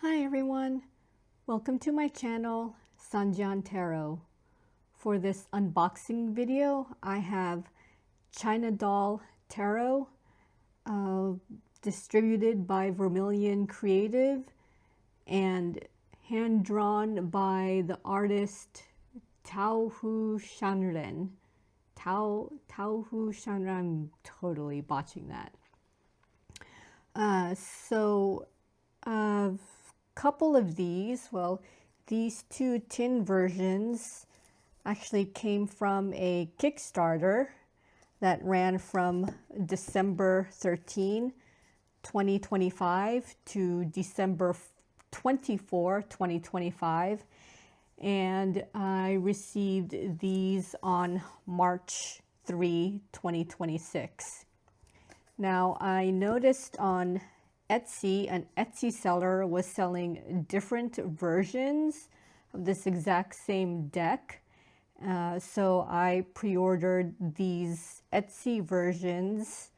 Hi everyone, welcome to my channel, Sanjian Tarot. For this unboxing video, I have China Doll Tarot, distributed by Vermilion Creative and hand-drawn by the artist Tao Hu Shan Ren. Tao Hu Shan Ren, I'm totally botching that. Couple of these, well, these two tin versions actually came from a Kickstarter that ran from December 13, 2025 to December 24, 2025. And I received these on March 3, 2026. Now, I noticed on Etsy, an Etsy seller was selling different versions of this exact same deck. So I pre-ordered these Etsy versions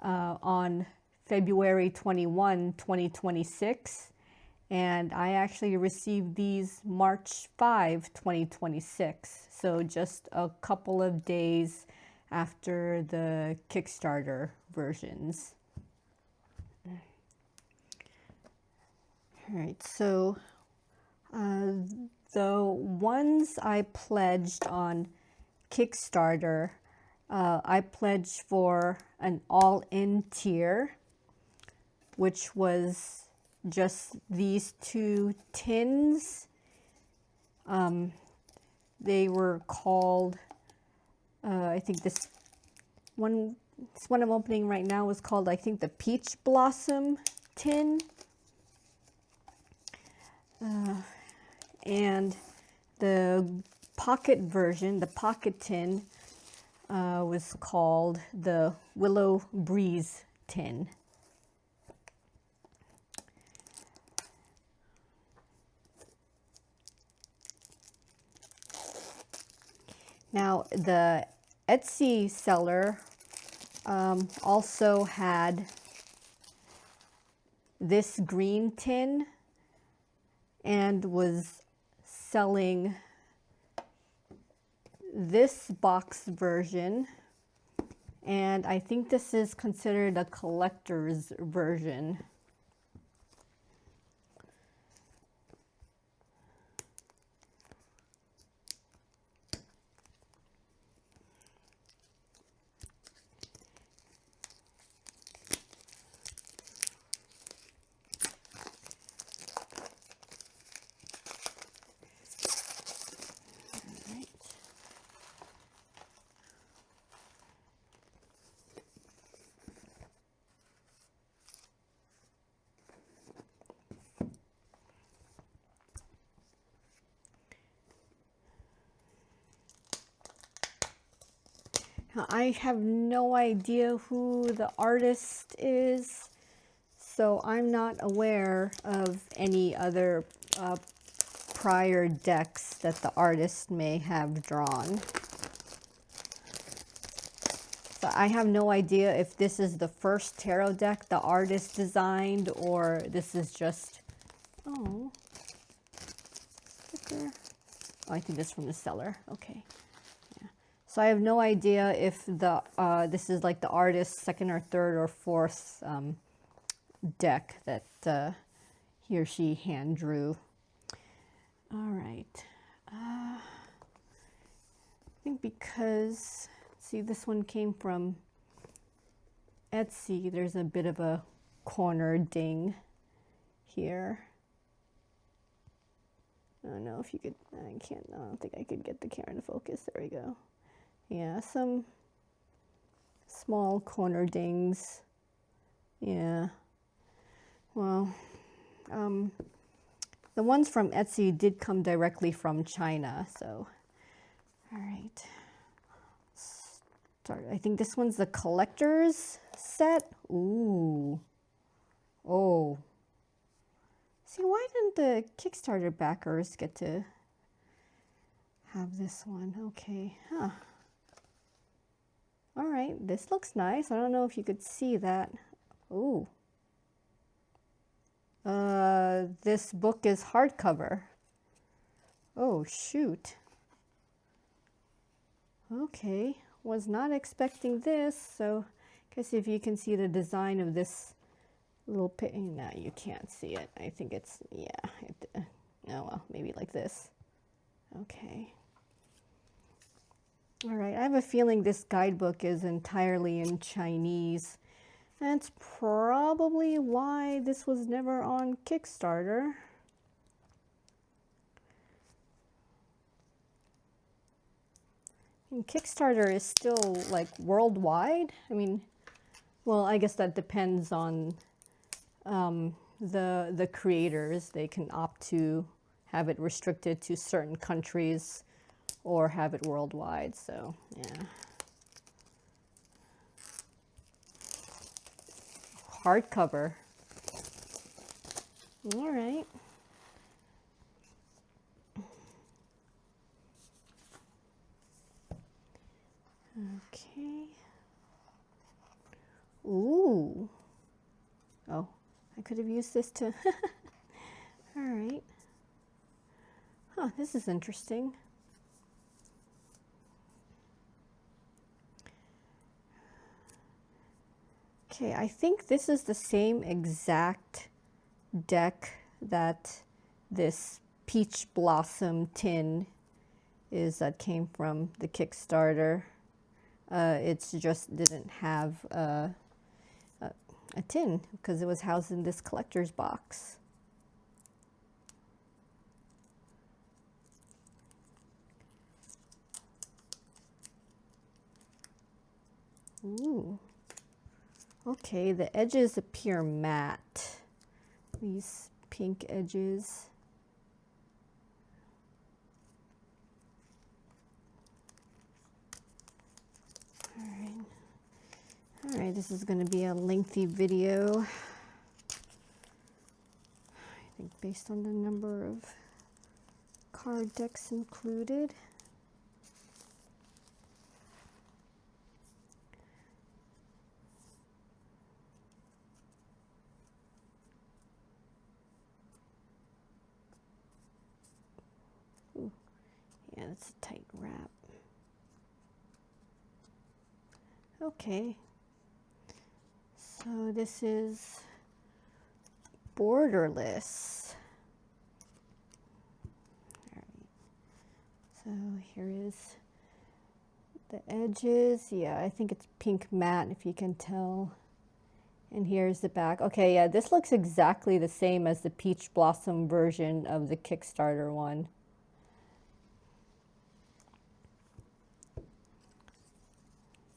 on February 21, 2026. And I actually received these March 5, 2026. So just a couple of days after the Kickstarter versions. All right, so the ones I pledged on Kickstarter, I pledged for an all-in tier, which was just these two tins. They were called, I think this one I'm opening right now is called, I think, the Peach Blossom tin. And the pocket version, the pocket tin, was called the Willow Breeze tin. Now, the Etsy seller also had this green tin and was selling this box version, and I think this is considered a collector's version. I have no idea who the artist is, so I'm not aware of any other prior decks that the artist may have drawn. So I have no idea if this is the first tarot deck the artist designed, or this is just, oh, sticker. Oh, I think this is from the seller. Okay. So I have no idea if the this is like the artist's second or third or fourth deck that he or she hand drew. All right. I think because, see, this one came from Etsy, there's a bit of a corner ding here. I don't know if you could, I don't think I could get the camera to focus. There we go. Yeah, some small corner dings. Yeah. Well, the ones from Etsy did come directly from China, so. All right. Start. I think this one's the collector's set. Ooh. Oh. See, why didn't the Kickstarter backers get to have this one? Okay. Huh. All right, this looks nice. I don't know if you could see that. Ooh. This book is hardcover. Oh, shoot. Okay, was not expecting this. So, guess if you can see the design of this little pit. No, you can't see it. I think it's, yeah. Oh, well, maybe like this. Okay. All right, I have a feeling this guidebook is entirely in Chinese. That's probably why this was never on Kickstarter. And Kickstarter is still like worldwide. I mean, well, I guess that depends on the creators. They can opt to have it restricted to certain countries or have it worldwide. So, yeah. Hardcover. All right. Okay. Ooh. Oh, I could have used this to... All right. Huh, this is interesting. Okay, I think this is the same exact deck that this Peach Blossom tin is that came from the Kickstarter. It's just didn't have a tin because it was housed in this collector's box. Ooh. Okay, the edges appear matte. These pink edges. All right, this is going to be a lengthy video. I think based on the number of card decks included. Ooh, yeah, that's a tight wrap. Okay. So this is borderless. All right. So here is the edges. Yeah, I think it's pink matte if you can tell. And here's the back. Okay, yeah, this looks exactly the same as the Peach Blossom version of the Kickstarter one.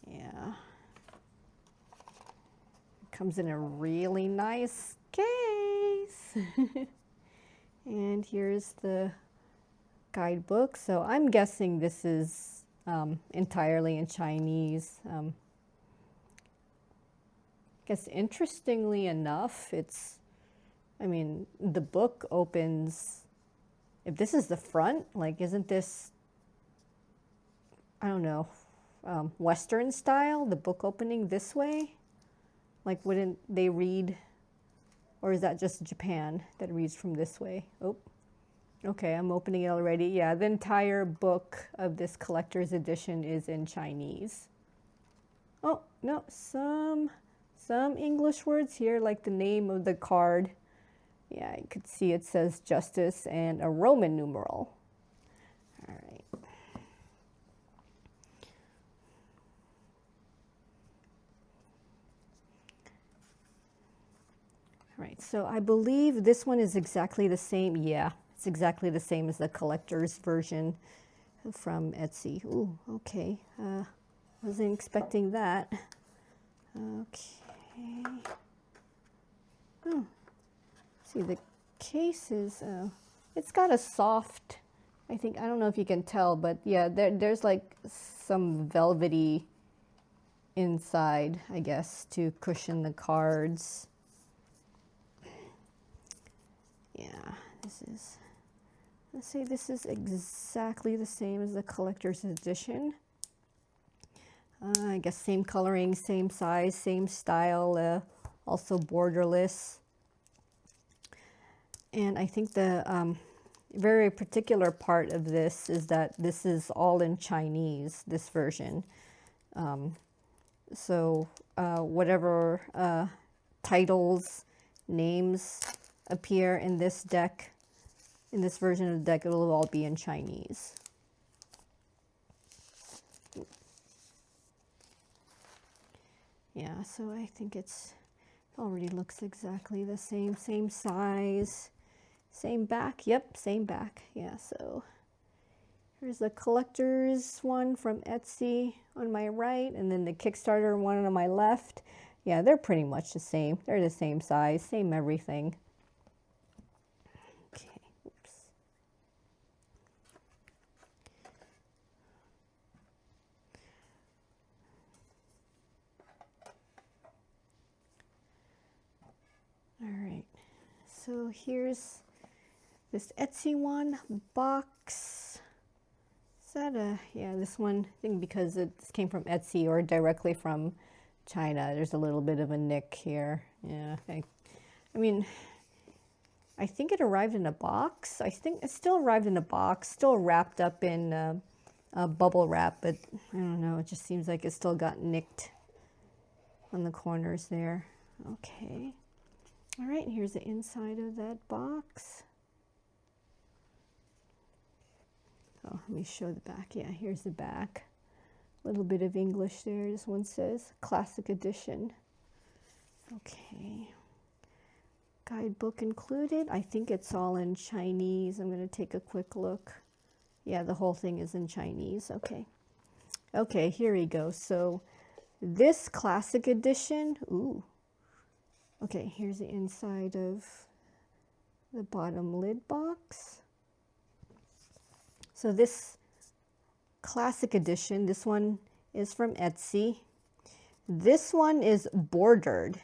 Yeah. Comes in a really nice case. And here's the guidebook. So I'm guessing this is entirely in Chinese. I guess interestingly enough, it's, I mean, the book opens, if this is the front, like, isn't this, I don't know, Western style, the book opening this way? Like, wouldn't they read, or is that just Japan that reads from this way? Oh, okay, I'm opening it already. Yeah, the entire book of this collector's edition is in Chinese. Oh, no, some English words here, like the name of the card. Yeah, you could see it says Justice and a Roman numeral. All right. All right, so I believe this one is exactly the same. Yeah, it's exactly the same as the collector's version from Etsy. Ooh, okay. Wasn't expecting that. Okay. Oh, see, the case is, it's got a soft, I think, I don't know if you can tell, but yeah, there's like some velvety inside, I guess, to cushion the cards. Yeah, this is, let's say this is exactly the same as the collector's edition. I guess same coloring, same size, same style, also borderless. And I think the very particular part of this is that this is all in Chinese, this version. So whatever titles, names appear in this deck, in this version of the deck, it'll all be in Chinese. Yeah, so I think it's already looks exactly the same size, same back. Yep, same back. Yeah, so here's the collector's one from Etsy on my right, and then the Kickstarter one on my left. Yeah, they're pretty much the same. They're the same size, same everything. Okay, oops. All right, so here's this Etsy one box. Is that a, yeah, this one, I think because it came from Etsy or directly from China, there's a little bit of a nick here. Yeah, I mean, I think it arrived in a box. I think it still arrived in a box, still wrapped up in bubble wrap, but I don't know, it just seems like it still got nicked on the corners there. Okay. All right, here's the inside of that box. Oh, let me show the back. Yeah, here's the back. A little bit of English there. This one says Classic Edition. Okay. Guidebook included. I think it's all in Chinese. I'm going to take a quick look. Yeah, the whole thing is in Chinese. Okay. Okay, here we go. So this Classic Edition. Ooh. Okay, here's the inside of the bottom lid box. So this Classic Edition, this one is from Etsy. This one is bordered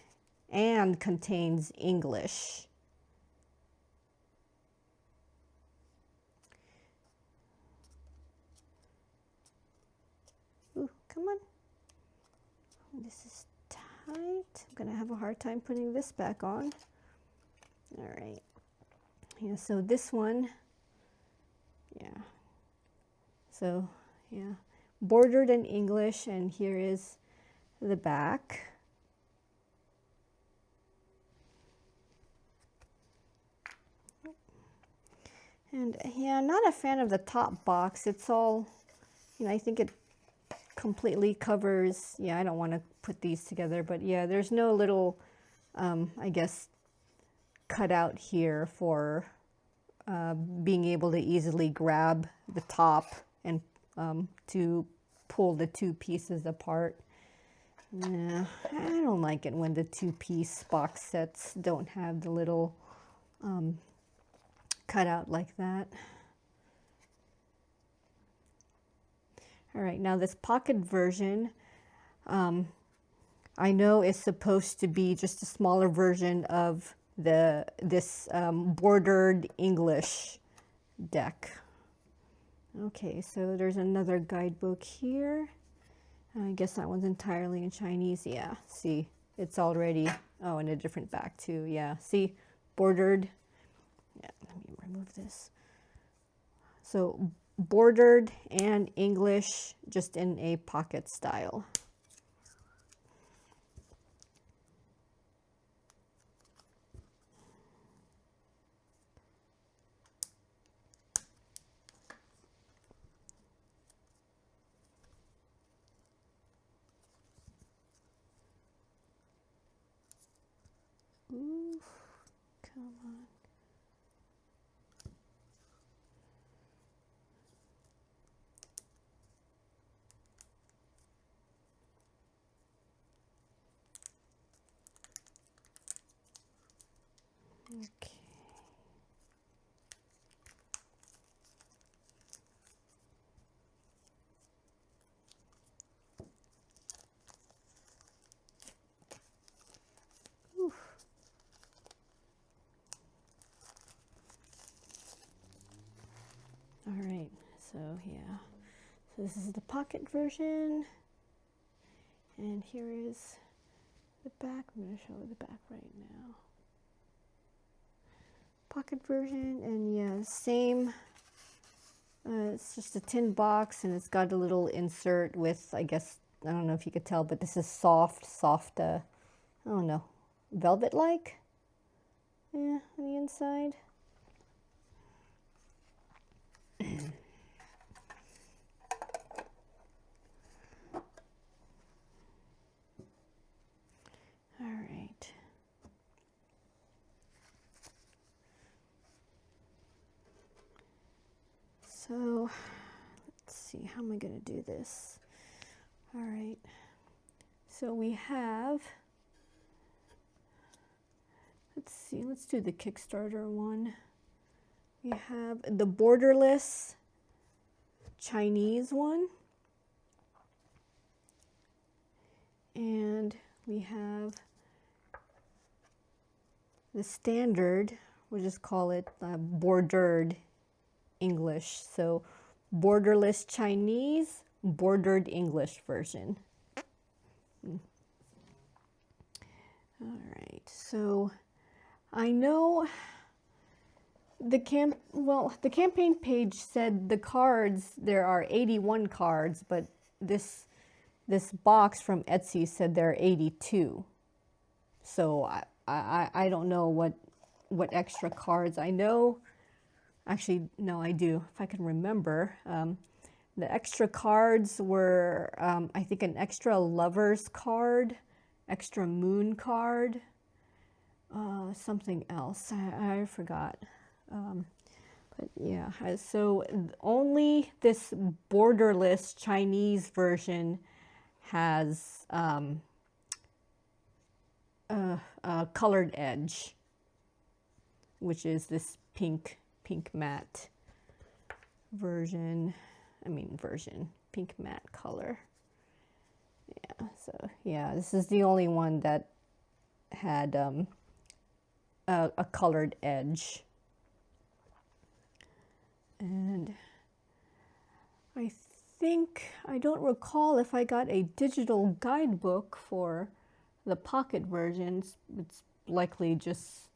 and contains English. Ooh, come on. This is tight. I'm gonna have a hard time putting this back on. All right. Yeah, so this one, yeah. So, yeah, bordered in English, and here is the back. And yeah, I'm not a fan of the top box. It's all, you know, I think it completely covers, yeah, I don't want to put these together, but yeah, there's no little, I guess, cutout here for being able to easily grab the top and to pull the two pieces apart. Yeah, I don't like it when the two-piece box sets don't have the little cutout like that. All right, now this pocket version, I know is supposed to be just a smaller version of this bordered English deck. Okay, so there's another guidebook here. I guess that one's entirely in Chinese. Yeah, see, it's already, oh, and a different back too. Yeah, see, bordered. Yeah, let me remove this. So bordered and English, just in a pocket style. Ooh, come on. Okay. Oof. All right, so yeah, so this is the pocket version, and here is the back. I'm going to show the back right now. pocket version, and yeah, same. It's just a tin box, and it's got a little insert with, I guess, I don't know if you could tell, but this is soft, I don't know, velvet-like, yeah, on the inside. All right. So, let's see, how am I going to do this? All right. So we have, let's see, let's do the Kickstarter one. We have the borderless Chinese one. And we have the standard, we'll just call it bordered English. So borderless Chinese, bordered English version. All right, so I know the campaign page said the cards, there are 81 cards, but this box from Etsy said there are 82. So I don't know what extra cards. I know, actually, no, I do, if I can remember. The extra cards were, I think, an extra lover's card, extra moon card, something else. I forgot. But yeah, so only this borderless Chinese version has a colored edge, which is this pink matte version. Pink matte color. Yeah, so yeah, this is the only one that had a colored edge. And I think, I don't recall if I got a digital guidebook for the pocket versions. It's likely just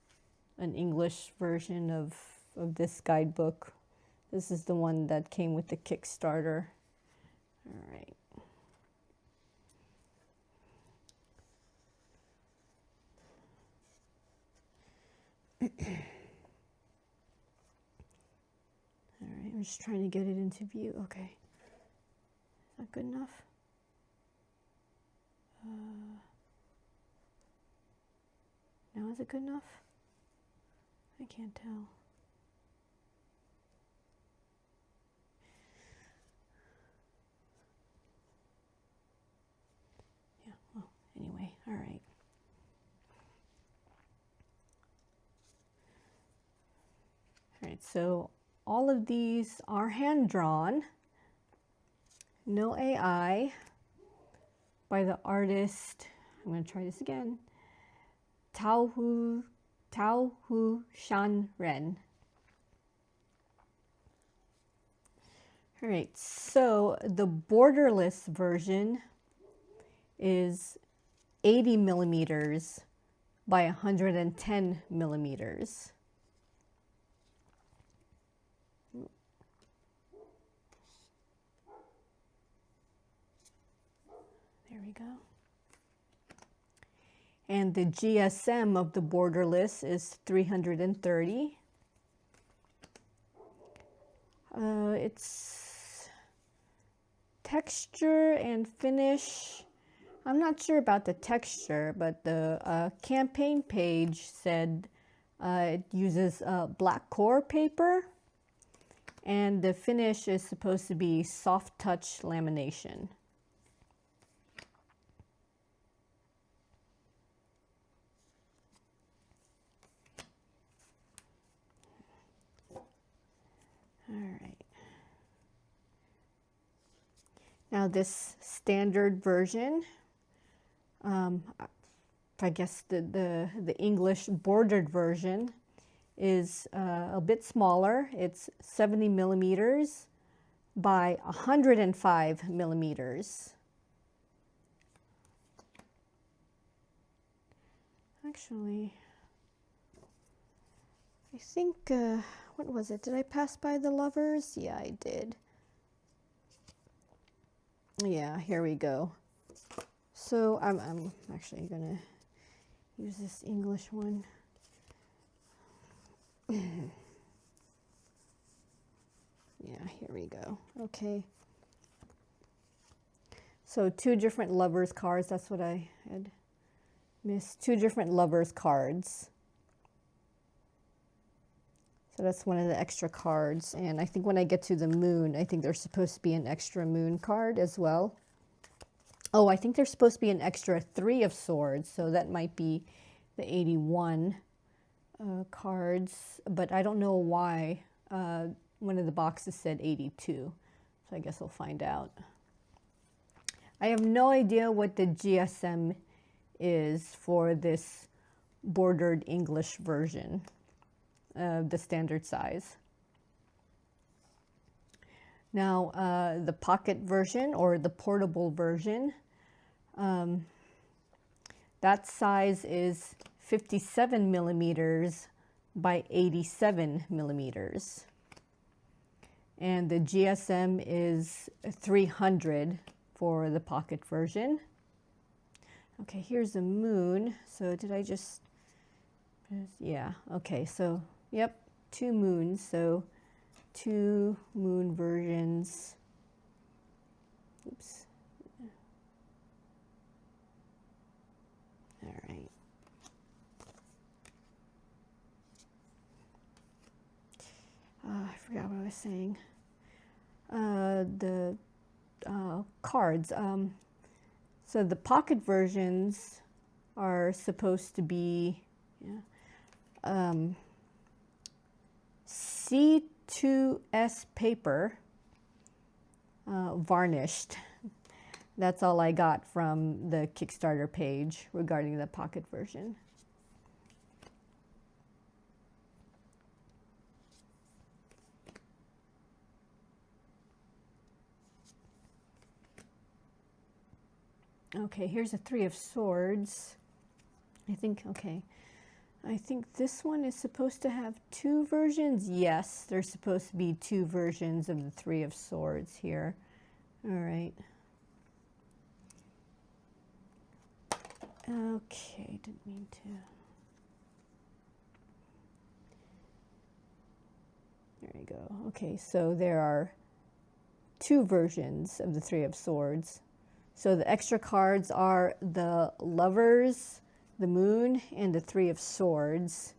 an English version of this guidebook. This is the one that came with the Kickstarter. All right. All right, I'm just trying to get it into view. Okay. Is that good enough? Now is it good enough? I can't tell. Yeah, well, anyway, all right. All right, so all of these are hand-drawn, no AI, by the artist, I'm going to try this again, Tao Hu Shan Ren. All right, so the borderless version is 80 millimeters by 110 millimeters. There we go. And the GSM of the borderless is 330. It's texture and finish. I'm not sure about the texture, but the campaign page said it uses black core paper, and the finish is supposed to be soft touch lamination. All right. Now this standard version, I guess the English bordered version is a bit smaller. It's 70 millimeters by 105 millimeters. Actually, I think, what was it? Did I pass by the lovers? Yeah, I did. Yeah, here we go. So I'm actually gonna use this English one. Yeah, here we go. Okay. So 2 different lovers cards. That's what I had missed. 2 different lovers cards. So that's one of the extra cards. And I think when I get to the moon, I think there's supposed to be an extra moon card as well. Oh, I think there's supposed to be an extra 3 of swords. So that might be the 81 cards. But I don't know why one of the boxes said 82. So I guess we'll find out. I have no idea what the GSM is for this bordered English version of the standard size. Now, the pocket version or the portable version, that size is 57 millimeters by 87 millimeters. And the GSM is 300 for the pocket version. Okay, here's the moon. So did I just, yeah, okay, so, yep, 2 moons. So 2 moon versions. Oops. All right. I forgot what I was saying. The cards. So the pocket versions are supposed to be C2S paper, varnished. That's all I got from the Kickstarter page regarding the pocket version. Okay, here's a 3 of swords. I think, okay. I think this one is supposed to have 2 versions. Yes, there's supposed to be 2 versions of the 3 of swords here. All right. Okay, didn't mean to. There you go. Okay, so there are 2 versions of the 3 of swords. So the extra cards are the lovers, the moon, and the 3 of swords.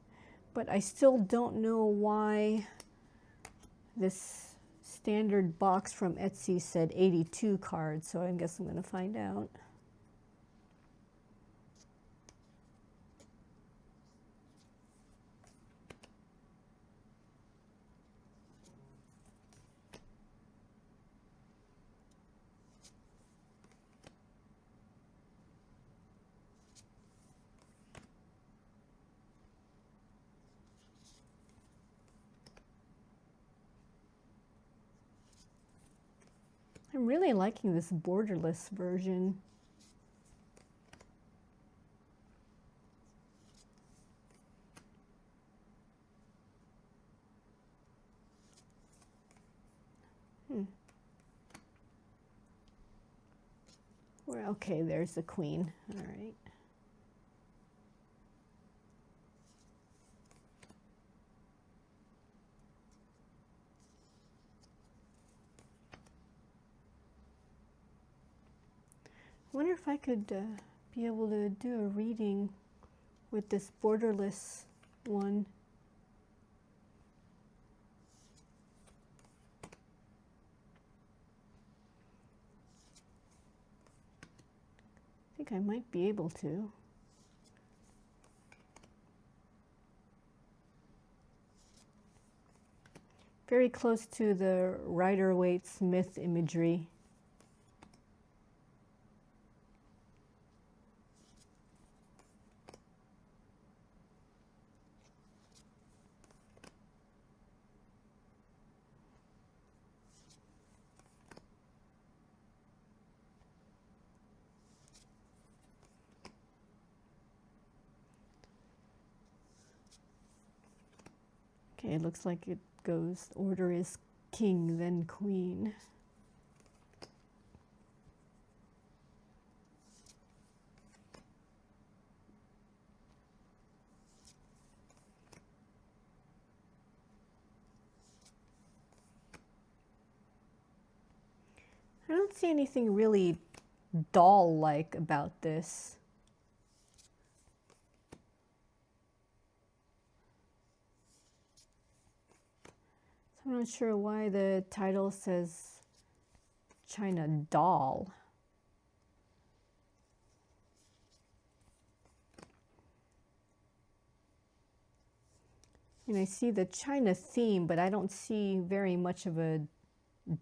But I still don't know why this standard box from Etsy said 82 cards, so I guess I'm going to find out. I'm really liking this borderless version. Okay, there's the queen. All right. I wonder if I could be able to do a reading with this borderless one. I think I might be able to. Very close to the Rider-Waite-Smith imagery. Okay, it looks like it goes, order is king, then queen. I don't see anything really doll-like about this. So I'm not sure why the title says China doll. And I see the China theme, but I don't see very much of a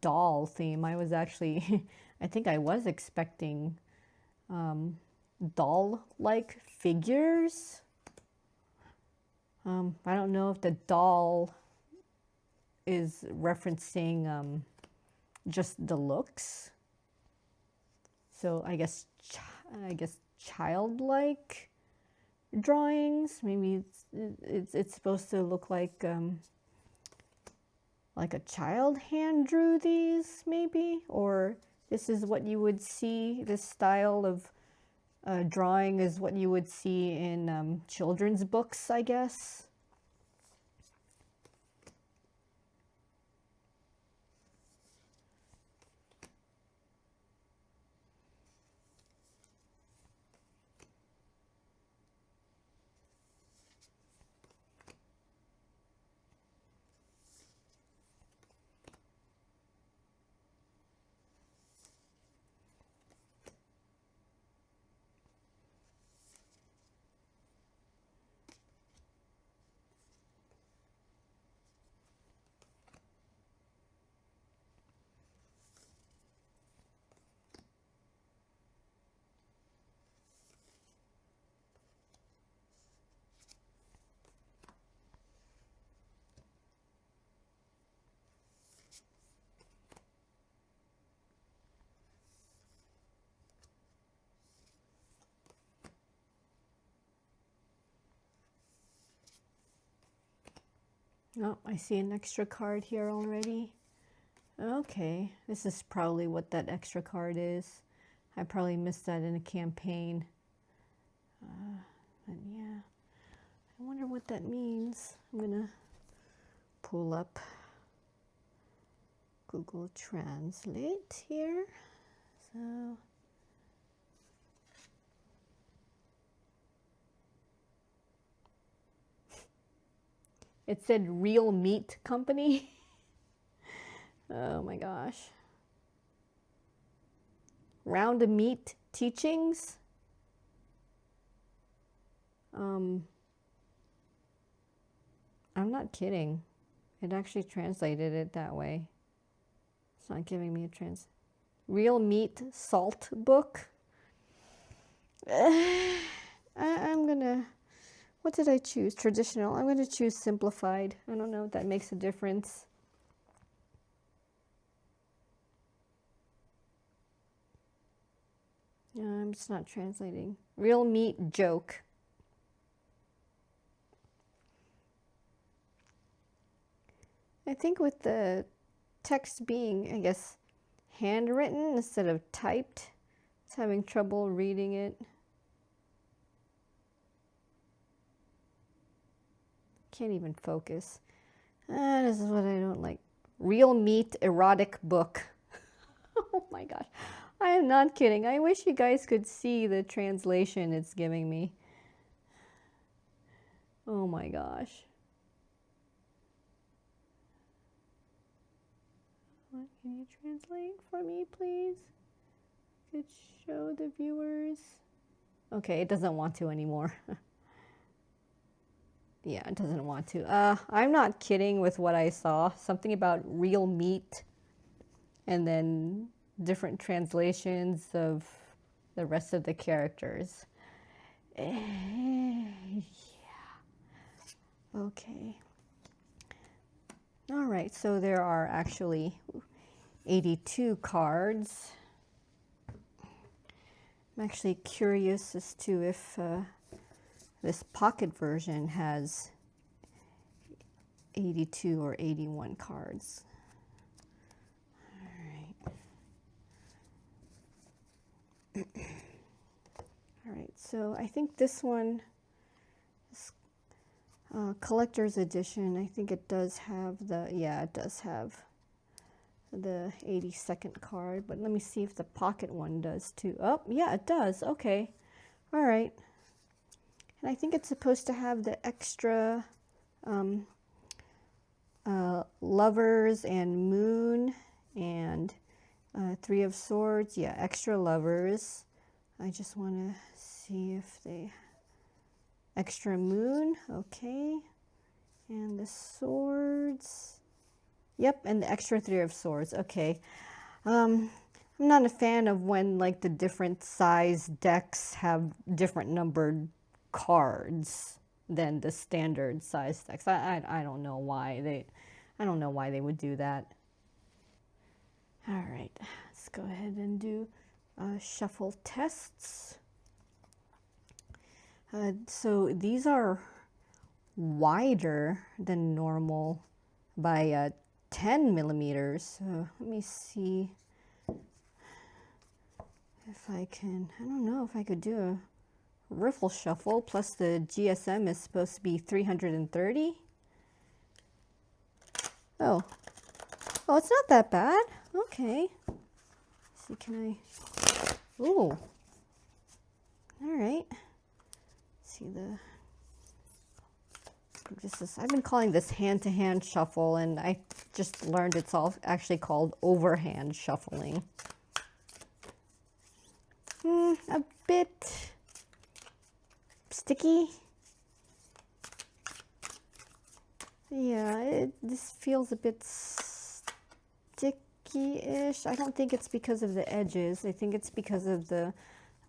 doll theme. I was actually, I think I was expecting doll-like figures. I don't know if the doll is referencing just the looks. So I guess childlike drawings. Maybe it's supposed to look like a child hand drew these, maybe, or this is what you would see. This style of drawing is what you would see in children's books, I guess. Oh, I see an extra card here already. Okay, this is probably what that extra card is. I probably missed that in a campaign. But yeah, I wonder what that means. I'm gonna pull up Google Translate here. So it said Real Meat Company. Oh my gosh. Round of Meat Teachings. I'm not kidding. It actually translated it that way. It's not giving me a Real Meat Salt Book. I'm gonna, what did I choose? Traditional. I'm gonna choose simplified. I don't know if that makes a difference. No, I'm just not translating. Real Meat Joke. I think with the text being, I guess, handwritten instead of typed, it's having trouble reading it. Can't even focus. This is what I don't like. Real Meat Erotic Book. Oh my gosh. I am not kidding. I wish you guys could see the translation it's giving me. Oh my gosh. What, can you translate for me, please? Could show the viewers. Okay, it doesn't want to anymore. Yeah, it doesn't want to. I'm not kidding with what I saw. Something about real meat and then different translations of the rest of the characters. Yeah. Okay. All right, so there are actually 82 cards. I'm actually curious as to if this pocket version has 82 or 81 cards. All right. All right, so I think this one is collector's edition. I think it does have the, yeah, it does have the 82nd card, but let me see if the pocket one does too. Oh, yeah, it does. Okay. All right. And I think it's supposed to have the extra lovers and moon and Three of Swords. Yeah, extra lovers. I just want to see if they... Extra moon. Okay. And the swords. Yep, and the extra Three of Swords. Okay. I'm not a fan of when like the different size decks have different numbered cards than the standard size decks. I don't know why they would do that. All right, let's go ahead and do shuffle tests. So these are wider than normal by 10 millimeters. So let me see if I can, I don't know if I could do a riffle shuffle, plus the GSM is supposed to be 330. Oh, it's not that bad. Okay. Let's see, can I, ooh, all right. See the, I've been calling this hand-to-hand shuffle, and I just learned it's all actually called overhand shuffling. A bit sticky. Yeah, this feels a bit sticky-ish. I don't think it's because of the edges. I think it's because of the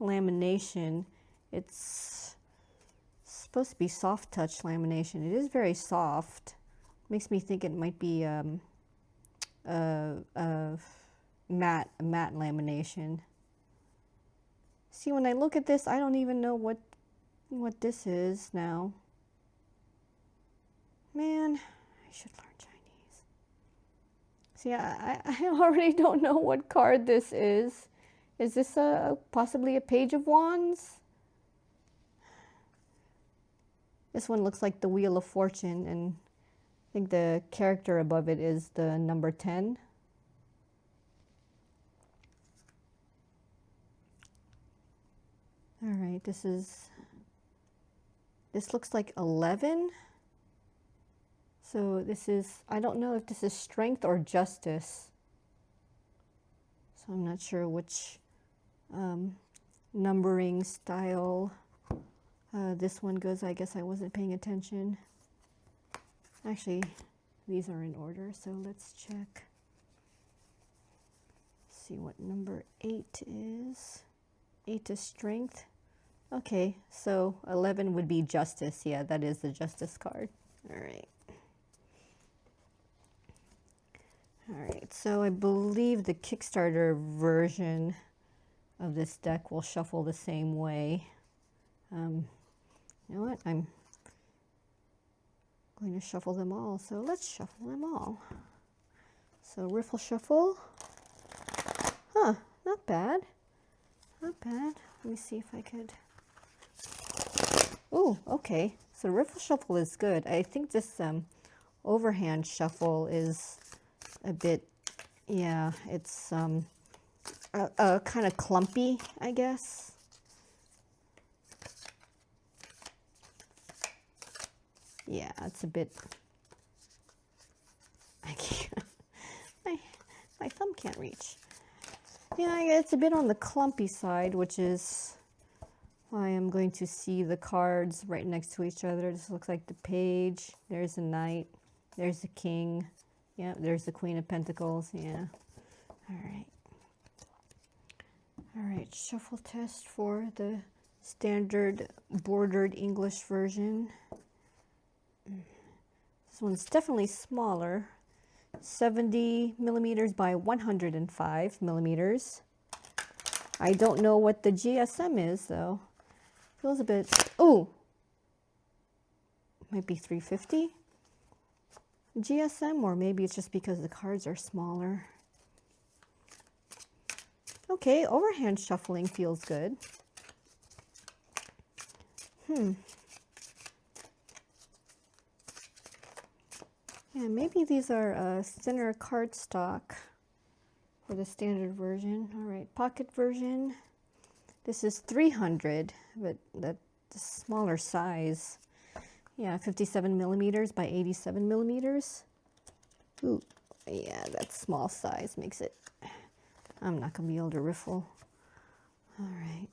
lamination. It's supposed to be soft touch lamination. It is very soft. Makes me think it might be matte lamination. See, when I look at this, I don't even know what this is now. Man, I should learn Chinese. See, I already don't know what card this is. Is this possibly a Page of Wands? This one looks like the Wheel of Fortune, and I think the character above it is the number 10. All right, this looks like 11. So this is, I don't know if this is Strength or Justice. So I'm not sure which numbering style this one goes. I guess I wasn't paying attention. Actually, these are in order, so let's check. See what number 8 is. 8 is Strength. Okay, so 11 would be Justice. Yeah, that is the Justice card. All right. All right, so I believe the Kickstarter version of this deck will shuffle the same way. You know what? I'm going to shuffle them all, so let's shuffle them all. So riffle shuffle. Huh, not bad. Not bad. Let me see if I could. Oh, okay. So riffle shuffle is good. I think this overhand shuffle is a bit, yeah, it's kind of clumpy, I guess. Yeah, it's a bit, I can't, my thumb can't reach. Yeah, it's a bit on the clumpy side, which is why I'm going to see the cards right next to each other. This looks like the Page, there's the Knight, there's the King, yeah, there's the Queen of Pentacles, yeah. All right. All right, shuffle test for the standard bordered English version. This one's definitely smaller, 70 millimeters by 105 millimeters. I don't know what the GSM is though. Feels a bit, oh, might be 350. GSM, or maybe it's just because the cards are smaller. Okay, overhand shuffling feels good. Yeah, maybe these are thinner cardstock for the standard version. All right, pocket version. This is 300, but that's the smaller size. Yeah, 57 millimeters by 87 millimeters. Ooh, yeah, that small size makes it, I'm not gonna be able to riffle. All right.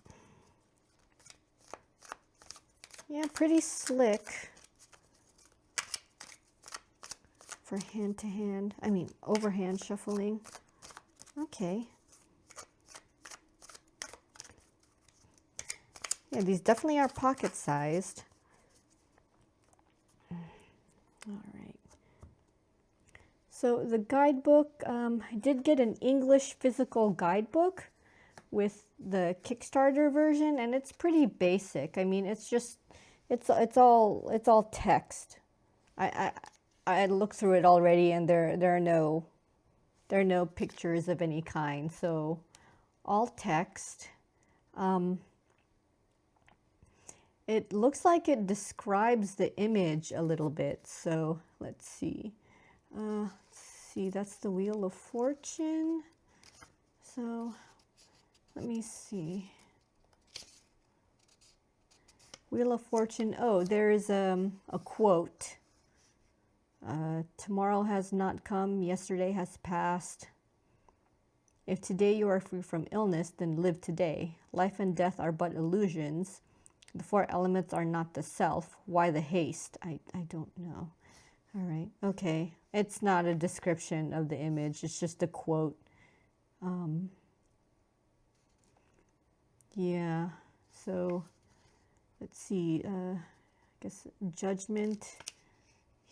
Yeah, pretty slick for hand to hand, I mean overhand shuffling. Okay. Yeah, these definitely are pocket sized. All right. So the guidebook, I did get an English physical guidebook with the Kickstarter version, and it's pretty basic. I mean, it's just, it's all text. I looked through it already, and there are no pictures of any kind. So all text. It looks like it describes the image a little bit. So let's see. That's the Wheel of Fortune. So let me see. Wheel of Fortune. Oh, there is a quote. Tomorrow has not come, yesterday has passed. If today you are free from illness, then live today. Life and death are but illusions. The four elements are not the self. Why the haste? I don't know. All right. Okay. It's not a description of the image. It's just a quote. Yeah. So let's see. I guess judgment.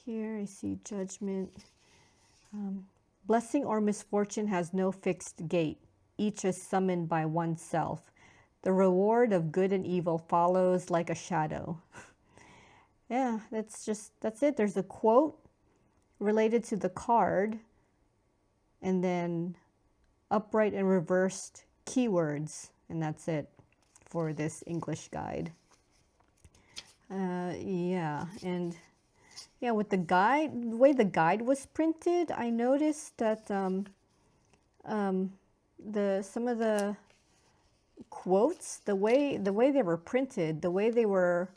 Here I see judgment. Blessing or misfortune has no fixed gate. Each is summoned by oneself. The reward of good and evil follows like a shadow. Yeah, that's it. There's a quote related to the card, and then upright and reversed keywords, and that's it for this English guide. Yeah, and yeah, with the guide, the way the guide was printed, I noticed that some of the quotes, the way they were printed, the way they were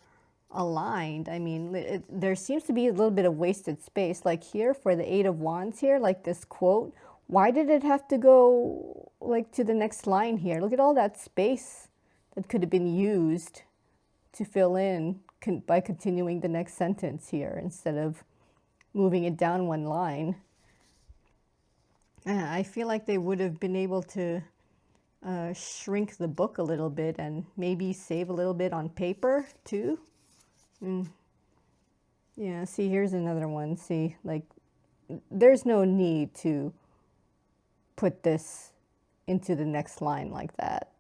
aligned, I mean, there seems to be a little bit of wasted space. Like here for the Eight of Wands here, like this quote, why did it have to go like to the next line here? Look at all that space that could have been used to fill in by continuing the next sentence here instead of moving it down one line. I feel like they would have been able to shrink the book a little bit and maybe save a little bit on paper too. Yeah, see, here's another one. See, like, there's no need to put this into the next line like that.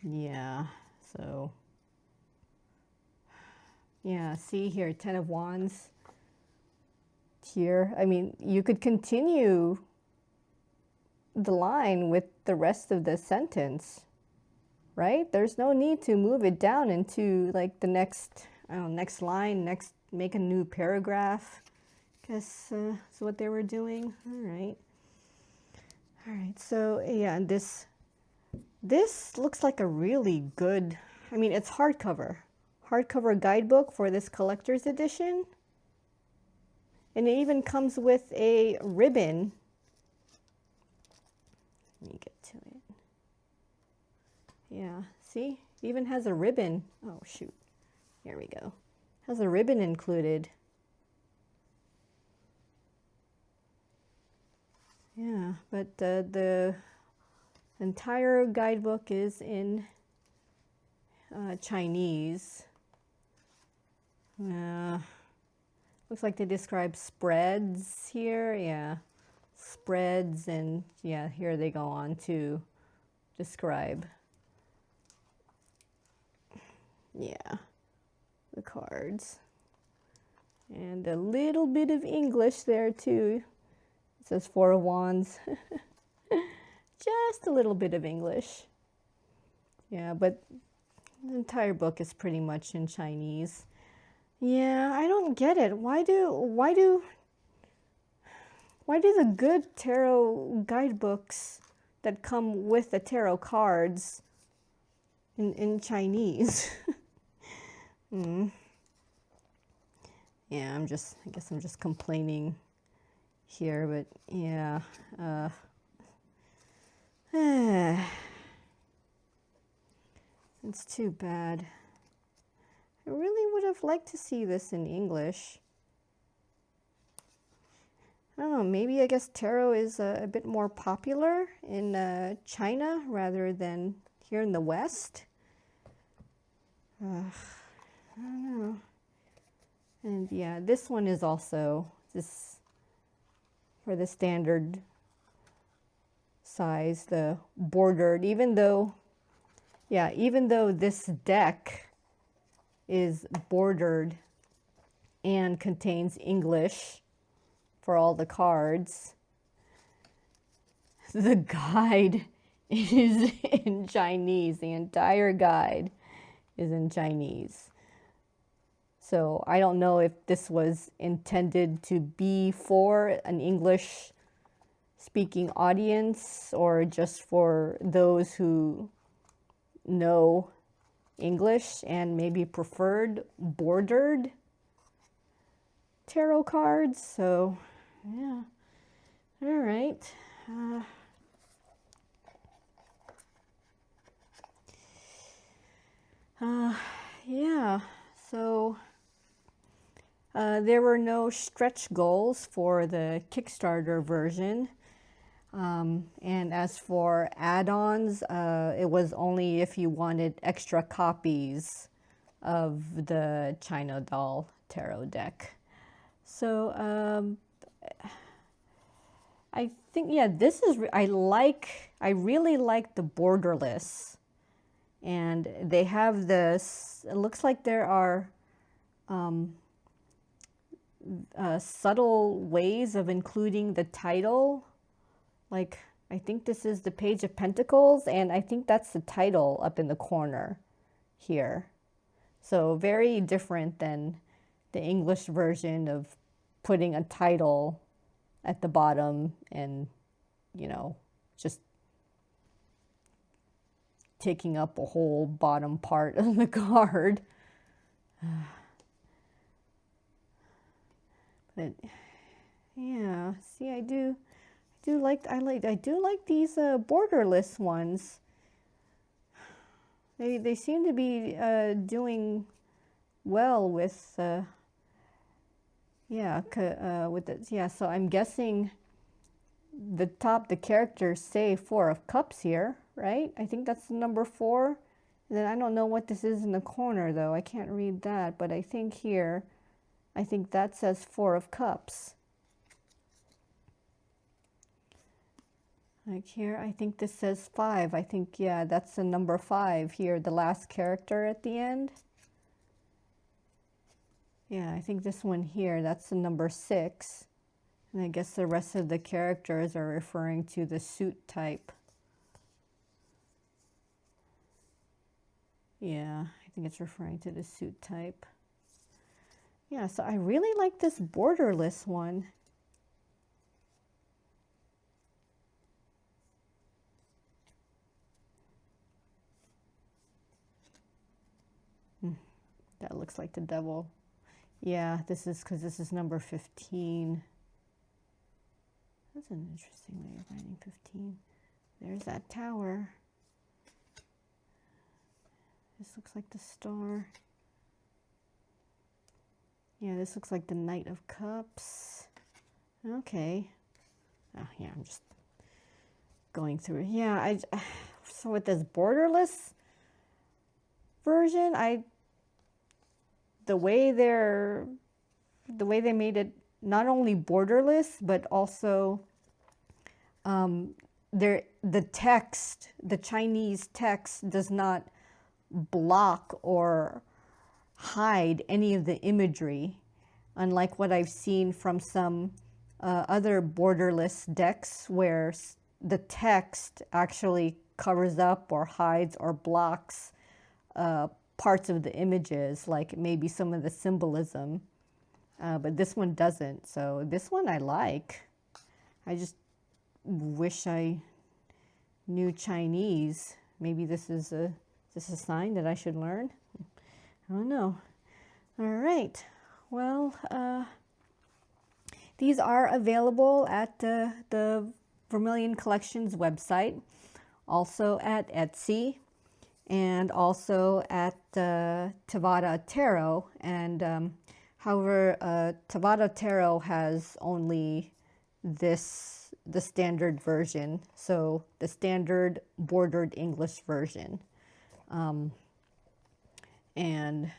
Yeah, so, yeah, see here, Ten of Wands here. I mean, you could continue the line with the rest of the sentence, right? There's no need to move it down into like the next, I don't know, next line, make a new paragraph. Guess that's what they were doing. All right. So yeah, and this looks like a really good, I mean, it's hardcover guidebook for this collector's edition. And it even comes with a ribbon. Let me get to it. Yeah, see? It even has a ribbon. Oh, shoot. Here we go. Has a ribbon included. Yeah, but the entire guidebook is in Chinese. Looks like they describe spreads here. Yeah, spreads, and yeah, here they go on to describe. Yeah, the cards. And a little bit of English there too. It says Four of Wands. Just a little bit of English. Yeah, but the entire book is pretty much in Chinese. Yeah, I don't get it. Why do the good tarot guidebooks that come with the tarot cards in Chinese? Yeah, I guess I'm just complaining here, but yeah. It's too bad. I really would have liked to see this in English. I don't know, maybe I guess tarot is a bit more popular in China rather than here in the West. I don't know. And yeah, this one is also this for the standard size, the bordered, even though this deck is bordered and contains English for all the cards, the guide is in Chinese. The entire guide is in Chinese. So I don't know if this was intended to be for an English speaking audience or just for those who know English and maybe preferred bordered tarot cards. So yeah, all right. Yeah, so there were no stretch goals for the Kickstarter version. And as for add-ons, it was only if you wanted extra copies of the China Doll Tarot deck. So I think, yeah, this is, I really like the borderless. And they have this, it looks like there are subtle ways of including the title. Like, I think this is the Page of Pentacles, and I think that's the title up in the corner here. So very different than the English version of putting a title at the bottom and, you know, just taking up a whole bottom part of the card. But yeah, see, I do like these borderless ones. They seem to be doing well with with it. Yeah, so I'm guessing the characters say Four of Cups here, right? I think that's the number 4. And then I don't know what this is in the corner though. I can't read that, but I think that says Four of Cups. Like here, I think this says 5. I think, yeah, that's the number 5 here, the last character at the end. Yeah, I think this one here, that's the number 6. And I guess the rest of the characters are referring to the suit type. Yeah, I think it's referring to the suit type. Yeah, so I really like this borderless one. That looks like the devil. Yeah, this is because this is number 15. That's an interesting way of writing 15. There's that tower. This looks like the star. Yeah, this looks like the Knight of Cups. Okay. Oh, yeah, I'm just going through it. Yeah, so with this borderless version, the way they made it not only borderless, but also the text, the Chinese text does not block or hide any of the imagery, unlike what I've seen from some other borderless decks where the text actually covers up or hides or blocks parts of the images, like maybe some of the symbolism. But this one doesn't. So this one I like. I just wish I knew Chinese. Maybe this is a sign that I should learn. I don't know. All right. Well, these are available at the Vermilion Collection's website, also at Etsy, and also at Tevada Tarot. And however, Tevada Tarot has only the standard version, so the standard bordered English version. And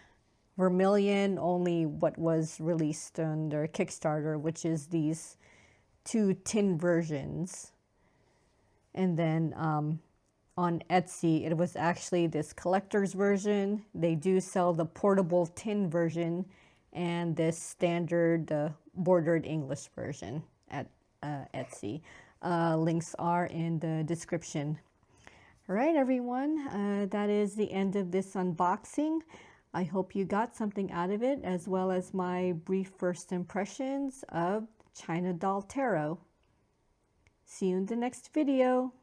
Vermilion only what was released under Kickstarter, which is these 2 tin versions. And then on Etsy, it was actually this collector's version. They do sell the portable tin version and this standard bordered English version at Etsy. Links are in the description. All right, everyone, that is the end of this unboxing. I hope you got something out of it, as well as my brief first impressions of China Doll Tarot. See you in the next video.